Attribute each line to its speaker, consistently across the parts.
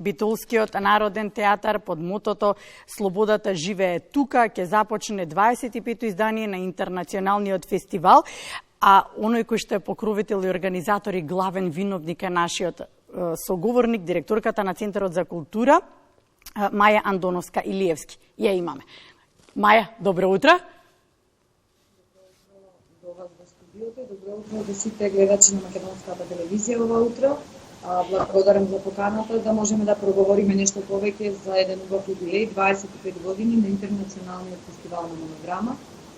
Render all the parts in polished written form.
Speaker 1: Битолскиот народен театар под мотото Слободата живее тука ќе започне 25-то издание на интернационалниот фестивал, а оној кој што е покровител и организатор и главен виновник е нашиот соговорник, директорката на Центарот за култура, Маја Андоновска-Илиевски. Ја имаме. Маја, добро утро.
Speaker 2: До вас во студиото, добро утро до сите гледачи на македонската телевизија ова утро. Благодарам за поканата да можеме да проговориме нешто повеќе за еден убав юбилеј, 25 години на Интернационалниот фестивал на монодрама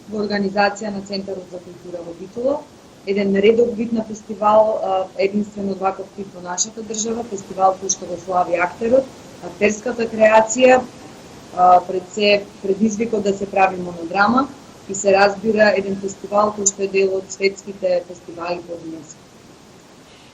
Speaker 2: во организација на Центарот за култура во Битола. Еден редов вид на фестивал, единствен од ваков тип во нашата држава, фестивал кој што го слави актерот, актерската креација, пред се предизвикот да се прави монодрама и се разбира еден фестивал кој што е дел од светските фестивали по ЮНЕСКО.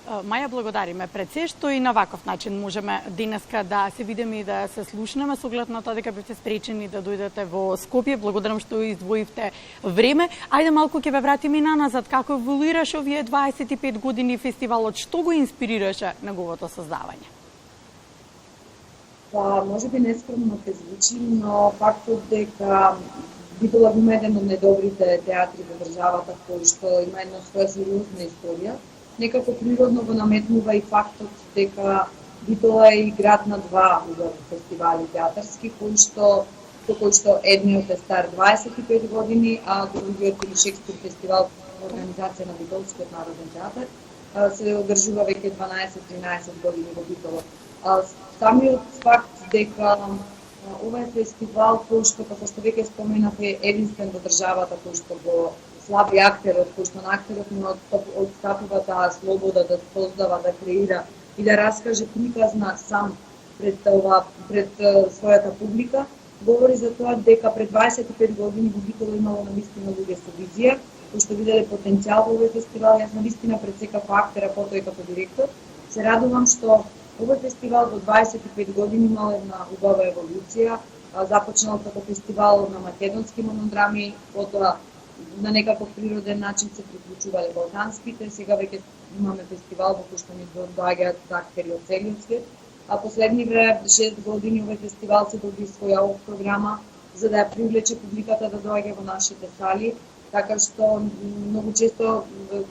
Speaker 1: Маја, благодариме. Пред се што и на ваков начин можеме денеска да се видиме и да се слушнеме, со оглед на тоа дека бевте спречени да дојдете во Скопје. Благодарам што издвоивте време. Ајде малку ќе ве вратиме и наназад. Како еволуираше овие 25 години фестивалот? Што го инспирираше неговото создавање?
Speaker 2: Па, можеби нескромно ќе звучи, но фактот дека Битола има еден од најдобрите театри во државата, кој што има една своја сериозна историја, некако природно го наметнува и фактот дека Битола е и град на два фестивали театарски, кој што едниот е стар 25 години, а другиот или Шекспир фестивал во организација на Битолскиот народен театар се одржува веќе 12-13 години во Битола. Самиот факт дека ова е фестивал кој што, како што веќе споменав, е единствен во државата, кој што го слаби актерот, кој што на актерот му отстапува таа слобода да создава, да креира и да раскаже приказна сам пред својата публика, говори за тоа дека пред 25 години во Битола имало навистина луѓе со визија, кои што виделе потенцијал во овој фестивал. Јас навистина пред се како актер, а потоа и како директор се радувам што овој фестивал во 25 години имал една убава еволуција, започнал како фестивал на македонски монодрами, потоа на некаков природен начин се приклучувале балканските, сега веќе имаме фестивал во кој што ни доаѓаат актери од целиот свет, а последниве 6 години овој фестивал се доби своја програма за да ја привлече публиката да доаѓа во нашите сали, така што многу често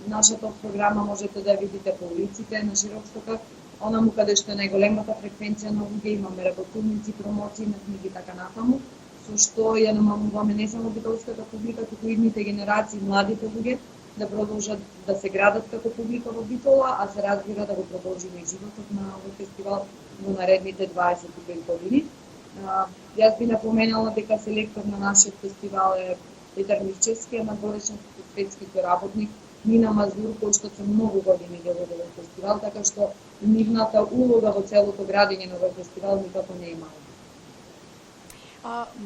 Speaker 2: нашата програма можете да ја видите по улиците на широк стокак, онаму каде што е најголемата фреквенција на луѓе, имаме работилници, промоции на книги така натаму, со што ја намалуваме не само битолската публика, туку и идните генерации, младите луѓе, да продолжат да се градат како публика во Битола, а се разбира да го продолжиме и животот на овој фестивал во наредните 25 години. Јас би напоменала дека селектор на нашиот фестивал е Петар Мирчевски, надворешен светски работник, Нина Мазур, кој што се многу години дел од овој фестивал, така што нивната улога во целото градење на овој фестивал никако не е мала.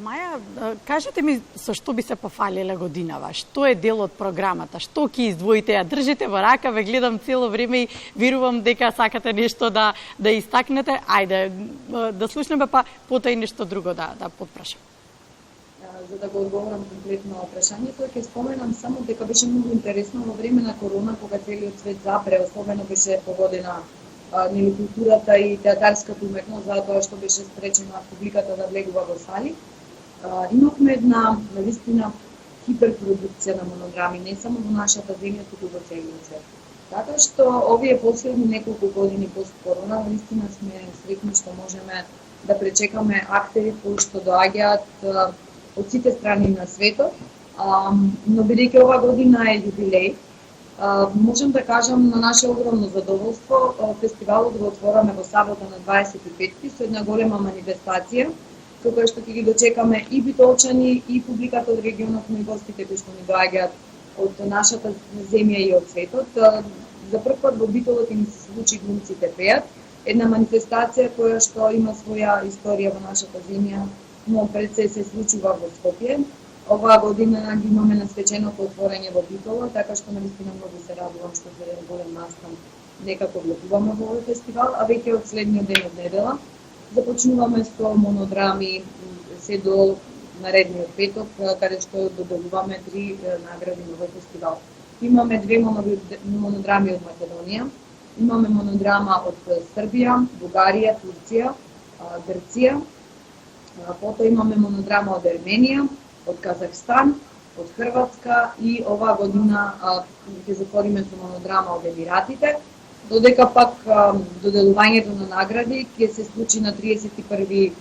Speaker 1: Маја, кажете ми со што би се пофалиле годинава? Што е дел од програмата? Што ќе издвоите? Ја држите во рака, ве гледам цело време и верувам дека сакате нешто да истакнете. Ајде, да слушнеме, па потоа и нешто друго да потпрашам.
Speaker 2: За да го одговорам конкретно на прашањето, ќе споменам само дека беше многу интересно во време на корона, кога целиот свет запре, особено беше погодена културата и театарската уметност, затоа што беше спречена публиката да влегува во сали. Имавме една навистина хиперпродукција на монодрами, не само во нашата земја, туку во целиот свет. Така што овие последни неколку години пост корона, навистина сме среќни што можеме да пречекаме актери кои што доаѓаат од сите страни на светот, но бидејќи ова година е јубилеј, можем да кажам на наше огромно задоволство, фестивалот го отвораме во сабота на 25-ти со една голема манифестација, со која што ќе ги дочекаме и битолчани, и публиката од регионот, но и гостите кои што ни доаѓаат од нашата земја и од светот. За прв пат во Битола ќе ни се случи Глумците пеат, една манифестација која што има своја историја во нашата земја, но пред се случува во Скопје. Оваа година ги имаме на свеченото отворање во Битола, така што навистина многу се радувам што за еден голем настан некако влегуваме во овој фестивал, а веќе од следниот ден од недела започнуваме со монодрами се до наредниот петок, каде што доделуваме 3 награди на овој фестивал. Имаме 2 монодрами од Македонија, Имаме монодрама од Србија, Бугарија, Турција, Грција. Потоа имаме монодрама од Ерменија, од Казахстан, од Хрватска и оваа година ќе затвориме со монодрама од Емиратите, додека пак доделувањето на награди ќе се случи на 31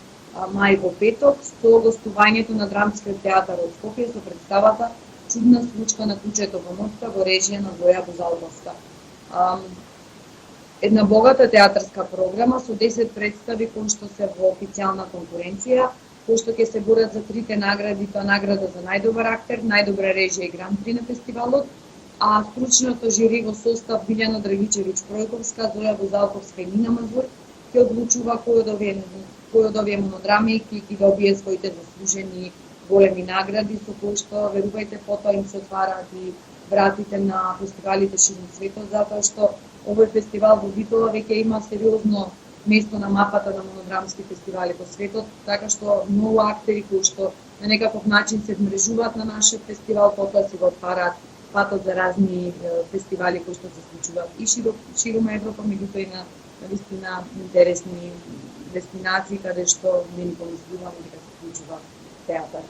Speaker 2: мај во петок со гостувањето на Драмскиот театар од Скопје со представата Чудна случка на кучето во ноќта во режија на Воја Бузалковска. Една богата театарска програма со 10 представи кои што се во официјална конкуренција, кои што ќе се борат за трите награди, тоа награда за најдобар актер, најдобра режија и гран-при на фестивалот, а стручното жири во состав Билјана Драгичевиќ Пројковска, Зоја Бузалковска и Нина Мазур ќе одлучува кој од овие монодрами ќе добие своите заслужени големи награди, со кои што, верувајте, потоа им се отвараат и вратите на фестивалите широм светот, затоа што овој фестивал во Битола веќе има сериозно место на мапата на монодрамски фестивали по светот, така што многу актери кои што на некаков начин се вмрежуваат на нашиот фестивал, потоа си го отвараат патот за разни фестивали кои што се случуваат и широм Европа, меѓутоа и на навистина интересни дестинации каде што не ни помислуваме дека се случува театар.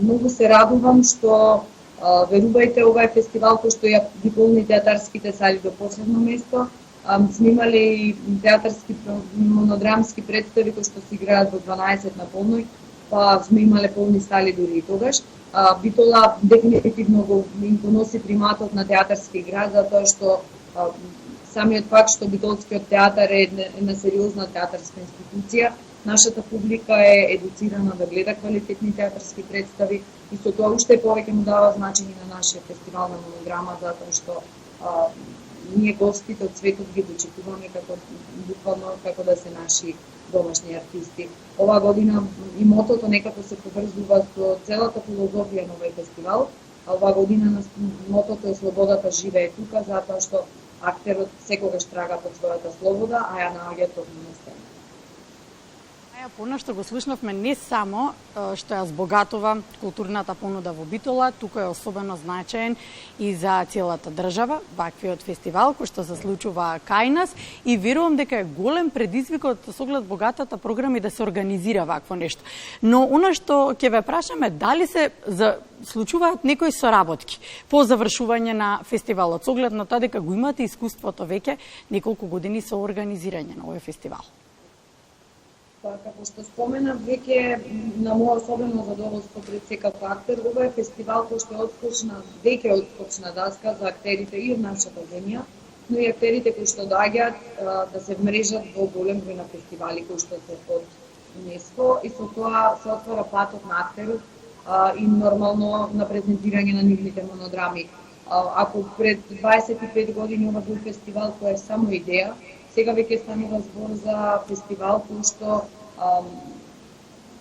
Speaker 2: Многу се радувам што верувајте, ова е фестивал кој што ја ги полни театарските сали до последно место. Сме имале и театарски монодрамски представи кои што се играат во 12 на полној, па сме имале полни сали дури и тогаш. Битола дефинитивно го носи приматот на театарски игра, затоа што самиот факт што Битолскиот театар е една сериозна театарска институција, нашата публика е едуцирана да гледа квалитетни театарски представи и со тоа уште повеќе му дава значење на нашиот фестивал на монодрама, затоа што ние гостите од светот ги дочекуваме како буквално како да се наши домашни артисти. Оваа година и мотото некако се поврзува со целата филозофија на овој фестивал, а оваа година мотото е слободата живее тука, затоа што актерот секогаш трага под својата слобода, а ја наоѓа токму на сцена.
Speaker 1: Она што го слушнавме не само што ја збогатува културната понуда во Битола, туку е особено значаен и за целата држава, ваквиот фестивал кој што се случува кај нас и верувам дека е голем предизвикот со оглед богатата програма и да се организира вакво нешто. Но она што ќе ве прашаме, дали се случуваат некои соработки по завршување на фестивалот, со оглед на тоа дека го имате искуството веќе неколку години со организирање на овој фестивал?
Speaker 2: Како што споменав, веќе на моја особено задоволство пред секако актер, ова е фестивал кој што веќе отскочна даска за актерите и од нашата земја, но и актерите кои што доаѓаат да се вмрежат во голем број на фестивали кои што се под ЮНЕСКО и со тоа се отвора патот на актерот и нормално на презентирање на нивните монодрами. Ако пред 25 години ова бил фестивал кој е само идеја, сега веќе станува збор за фестивал кој што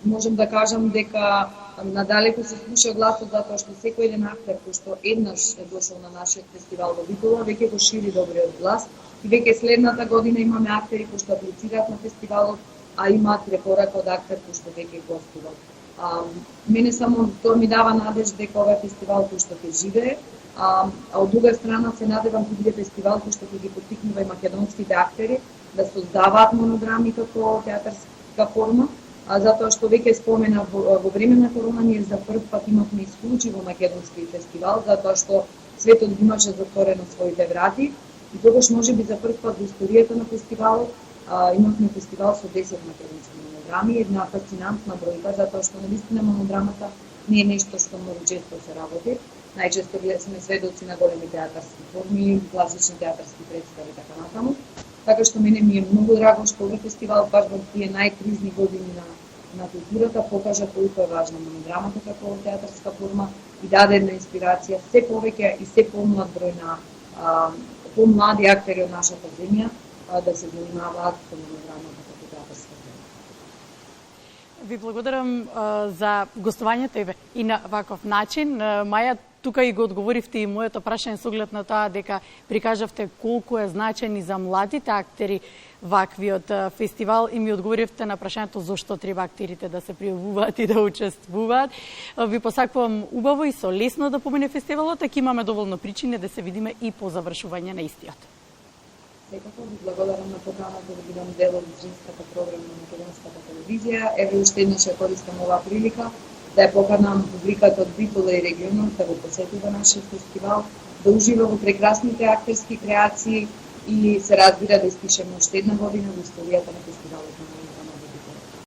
Speaker 2: можем да кажам дека надалеку се слуша гласот, затоа што секој еден актер кој што еднаш е дошол на нашиот фестивал во Битола веќе го шири добриот глас и веќе следната година имаме актери кои што аплицираат на фестивалот, а имаат препорака од актер кој што веќе гостувал. Мене само тоа ми дава надеж дека овој фестивал кој што ќе живее, а од друга страна се надевам ќе биде фестивал кој што ќе ги поттикнува и македонските актери да создаваат монодрами како театарска форма, затоа што веќе спомена во време на корона ние за прв пат имавме исклучиво македонски фестивал, затоа што светот ги имаше затворено своите врати и тогаш можеби за прв пат во историјата на фестивалот имавме фестивал со 10 македонски монодрами, една фасцинантна бројка, затоа што навистина монодрамата не е нешто што многу често се работи. Најчесто сме сведоци на големи театарски форми, класични театарски представи и така натаму. Така што мене ми е многу драго што овој фестивал баш во тие најкризни години на културата покажа колку е важна монодрамата како театарска форма и даде една инспирација се повеќе и се помлад број на помлади актери од нашата земја да се занимаваат со монодрамата како театарска форма.
Speaker 1: Ви благодарам за гостувањето и на ваков начин. Маја, тука и го одговоривте и моето прашање со оглед на тоа дека прикажавте колку е значаен и за младите актери ваквиот фестивал и ми одговоривте на прашањето зошто треба актерите да се пријавуваат и да учествуваат. Ви посакувам убаво и со лесно да помине фестивалот, така имаме доволно причини да се видиме и по завршување на истиот.
Speaker 2: Секако ви благодарам на поканата да бидам дел од зимската програма на македонската телевизија. Еве уште еднаш ја користам оваа прилика да ја поканам публиката од Битола и регионот да го посетува нашиот фестивал, да ужива во прекрасните актерски креации и се разбира да испишеме уште една година во историјата на фестивалот на